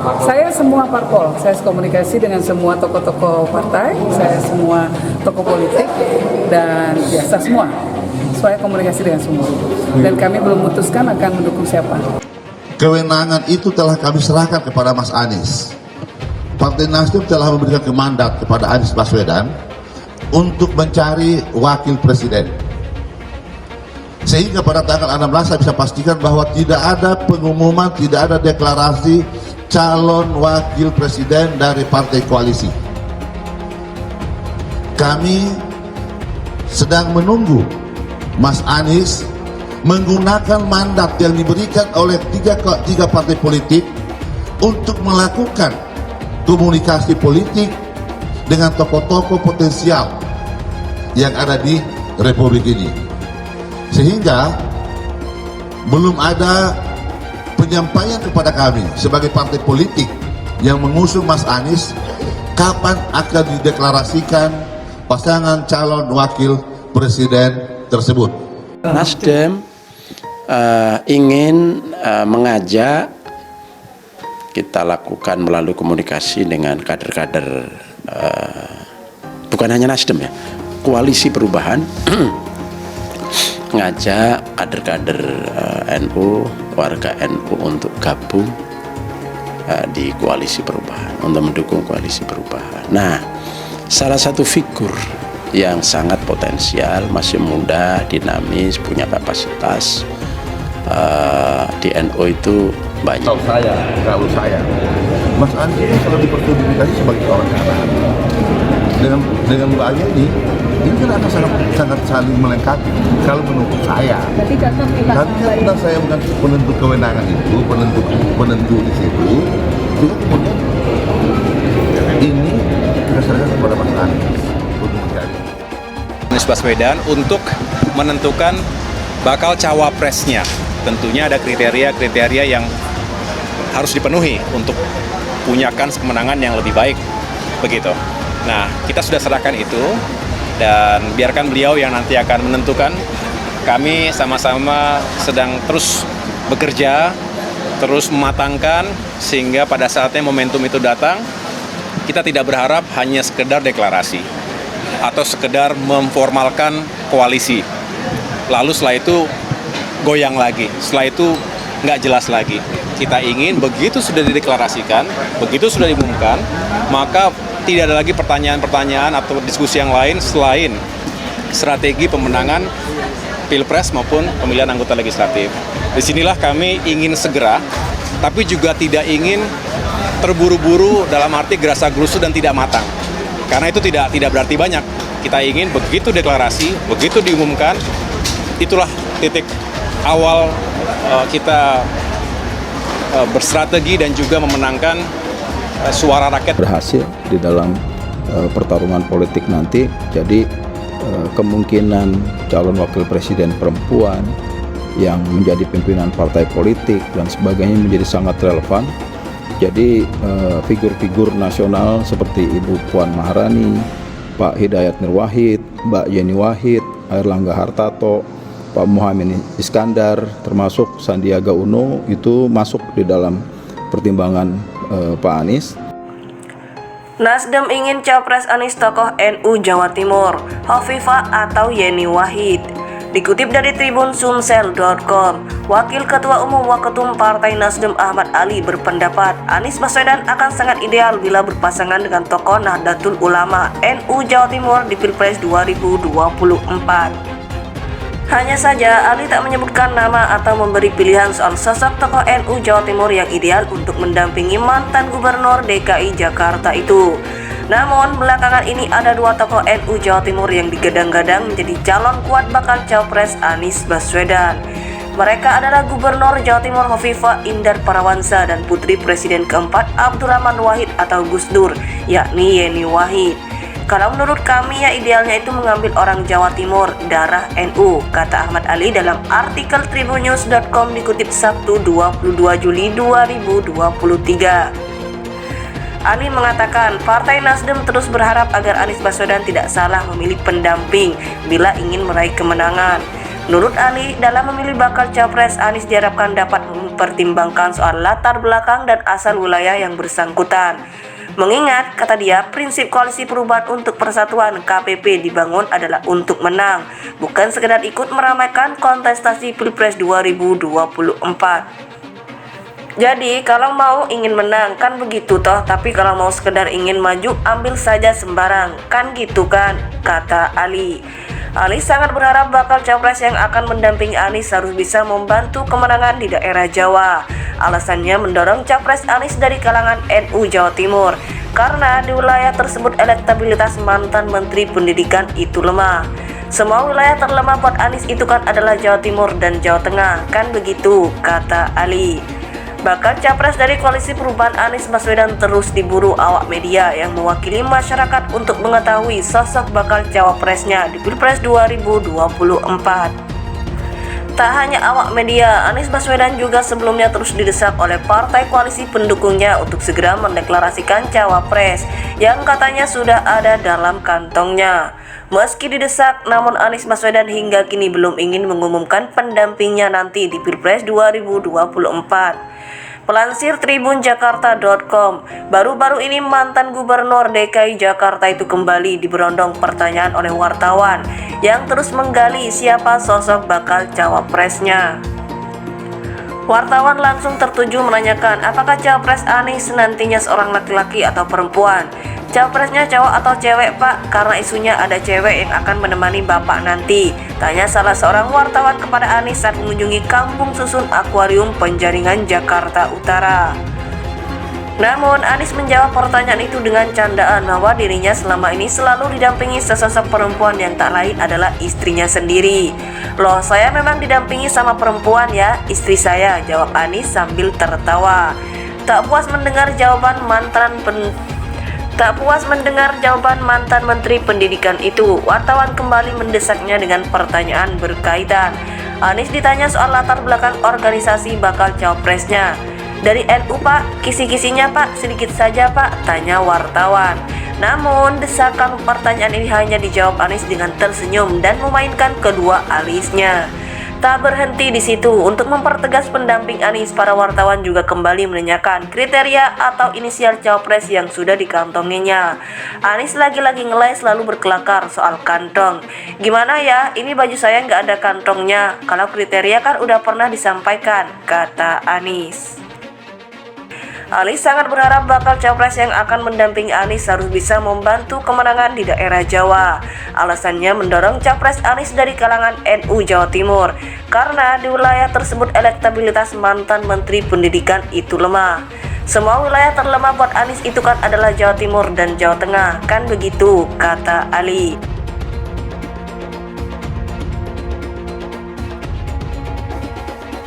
Saya semua parpol, saya komunikasi dengan semua tokoh-tokoh partai, saya semua tokoh politik, dan biasa semua. Saya komunikasi dengan semua. Dan kami belum memutuskan akan mendukung siapa. Kewenangan itu telah kami serahkan kepada Mas Anies. Partai Nasdem telah memberikan mandat kepada Anies Baswedan untuk mencari wakil presiden. Sehingga pada tanggal 16 saya bisa pastikan bahwa tidak ada pengumuman, tidak ada deklarasi calon wakil presiden dari partai koalisi. Kami sedang menunggu Mas Anies menggunakan mandat yang diberikan oleh tiga partai politik untuk melakukan komunikasi politik dengan tokoh-tokoh potensial yang ada di Republik ini. Sehingga belum ada penyampaian kepada kami sebagai partai politik yang mengusung Mas Anies kapan akan dideklarasikan pasangan calon wakil presiden tersebut. Nasdem ingin mengajak kita lakukan melalui komunikasi dengan kader-kader bukan hanya Nasdem ya, koalisi perubahan ngajak kader-kader NU, warga NU untuk gabung di koalisi perubahan, untuk mendukung koalisi perubahan. Nah, salah satu figur yang sangat potensial, masih muda, dinamis, punya kapasitas di NU itu banyak. Kalau saya, Mas Anies ini selalu dipersonifikasi sebagai orang kanan. Dengan Mbak Aya ini kan akan sangat saling melengkapi. Kalau menurut saya, karena saya bukan penentu kewenangan itu, penentu di situ, juga kemudian ini kita serahkan kepada Mas Anies untuk mencari. Anies Baswedan untuk menentukan bakal cawapresnya. Tentunya ada kriteria-kriteria yang harus dipenuhi untuk punyakan kemenangan yang lebih baik, begitu. Nah, kita sudah serahkan itu dan biarkan beliau yang nanti akan menentukan. Kami sama-sama sedang terus bekerja, terus mematangkan sehingga pada saatnya momentum itu datang, kita tidak berharap hanya sekedar deklarasi atau sekedar memformalkan koalisi. Lalu setelah itu goyang lagi, setelah itu nggak jelas lagi. Kita ingin begitu sudah dideklarasikan, begitu sudah diumumkan, maka tidak ada lagi pertanyaan-pertanyaan atau diskusi yang lain selain strategi pemenangan Pilpres maupun pemilihan anggota legislatif. Disinilah kami ingin segera, tapi juga tidak ingin terburu-buru dalam arti gerasa-gerusu dan tidak matang. Karena itu tidak berarti banyak. Kita ingin begitu deklarasi, begitu diumumkan, itulah titik awal kita berstrategi dan juga memenangkan suara rakyat. Berhasil di dalam pertarungan politik nanti, jadi kemungkinan calon wakil presiden perempuan yang menjadi pimpinan partai politik dan sebagainya menjadi sangat relevan. Jadi figur-figur nasional seperti Ibu Puan Maharani, Pak Hidayat Nur Wahid, Mbak Yeni Wahid, Airlangga Hartarto, Pak Muhaimin Iskandar, termasuk Sandiaga Uno itu masuk di dalam pertimbangan Pak Anies. Nasdem ingin capres Anies tokoh NU Jawa Timur, Hovifah atau Yeni Wahid. Dikutip dari Tribun Sumsel.com, Wakil Ketua Umum Waketum Partai Nasdem Ahmad Ali berpendapat Anies Baswedan akan sangat ideal bila berpasangan dengan tokoh Nahdlatul Ulama NU Jawa Timur di Pilpres 2024. Hanya saja, Ali tak menyebutkan nama atau memberi pilihan soal sosok tokoh NU Jawa Timur yang ideal untuk mendampingi mantan Gubernur DKI Jakarta itu. Namun, belakangan ini ada dua tokoh NU Jawa Timur yang digadang-gadang menjadi calon kuat bakal Cawapres Anies Baswedan. Mereka adalah Gubernur Jawa Timur Hovifah Indar Parawansa dan Putri Presiden keempat Abdurrahman Wahid atau Gus Dur, yakni Yeni Wahid. Kalau menurut kami ya idealnya itu mengambil orang Jawa Timur, darah NU, kata Ahmad Ali dalam artikel tribunnews.com dikutip Sabtu 22 Juli 2023. Ali mengatakan Partai Nasdem terus berharap agar Anies Baswedan tidak salah memilih pendamping bila ingin meraih kemenangan. Menurut Ali, dalam memilih bakal capres, Anies diharapkan dapat mempertimbangkan soal latar belakang dan asal wilayah yang bersangkutan. Mengingat, kata dia, prinsip koalisi perubahan untuk persatuan KPP dibangun adalah untuk menang, bukan sekedar ikut meramaikan kontestasi Pilpres 2024. Jadi kalau mau ingin menang kan begitu toh, tapi kalau mau sekedar ingin maju ambil saja sembarang, kan gitu kan, kata Ali. Ali sangat berharap bakal capres yang akan mendampingi Anies harus bisa membantu kemenangan di daerah Jawa. Alasannya mendorong capres Anies dari kalangan NU Jawa Timur, karena di wilayah tersebut elektabilitas mantan Menteri Pendidikan itu lemah. Semua wilayah terlemah buat Anies itu kan adalah Jawa Timur dan Jawa Tengah, kan begitu, kata Ali. Bakal capres dari Koalisi Perubahan Anies Baswedan terus diburu awak media yang mewakili masyarakat untuk mengetahui sosok bakal cawapresnya di Pilpres 2024. Tak hanya awak media, Anies Baswedan juga sebelumnya terus didesak oleh partai koalisi pendukungnya untuk segera mendeklarasikan cawapres yang katanya sudah ada dalam kantongnya. Meski didesak, namun Anies Baswedan hingga kini belum ingin mengumumkan pendampingnya nanti di Pilpres 2024. Pelansir tribunjakarta.com, baru-baru ini mantan Gubernur DKI Jakarta itu kembali diberondong pertanyaan oleh wartawan yang terus menggali siapa sosok bakal cawapresnya. Wartawan langsung tertuju menanyakan apakah cawapres Anies nantinya seorang laki-laki atau perempuan. Cawapresnya cowok atau cewek pak, karena isunya ada cewek yang akan menemani bapak nanti, tanya salah seorang wartawan kepada Anies saat mengunjungi Kampung Susun Akuarium Penjaringan Jakarta Utara. Namun Anies menjawab pertanyaan itu dengan candaan bahwa dirinya selama ini selalu didampingi sesosok perempuan yang tak lain adalah istrinya sendiri. Loh, saya memang didampingi sama perempuan ya, istri saya, jawab Anies sambil tertawa. Tak puas mendengar jawaban mantan Menteri Pendidikan itu, wartawan kembali mendesaknya dengan pertanyaan berkaitan. Anies ditanya soal latar belakang organisasi bakal cawapresnya. Dari NU pak, kisi-kisinya pak, sedikit saja pak, tanya wartawan. Namun desakan pertanyaan ini hanya dijawab Anies dengan tersenyum dan memainkan kedua alisnya. Tak berhenti di situ, untuk mempertegas pendamping Anies, para wartawan juga kembali menanyakan kriteria atau inisial cawapres yang sudah dikantonginya. Anies lagi-lagi ngeles lalu berkelakar soal kantong. Gimana ya, ini baju saya nggak ada kantongnya, kalau kriteria kan udah pernah disampaikan, kata Anies. Ali sangat berharap bakal capres yang akan mendampingi Anies harus bisa membantu kemenangan di daerah Jawa. Alasannya mendorong capres Anies dari kalangan NU Jawa Timur, karena di wilayah tersebut elektabilitas mantan Menteri Pendidikan itu lemah. Semua wilayah terlemah buat Anies itu kan adalah Jawa Timur dan Jawa Tengah, kan begitu, kata Ali.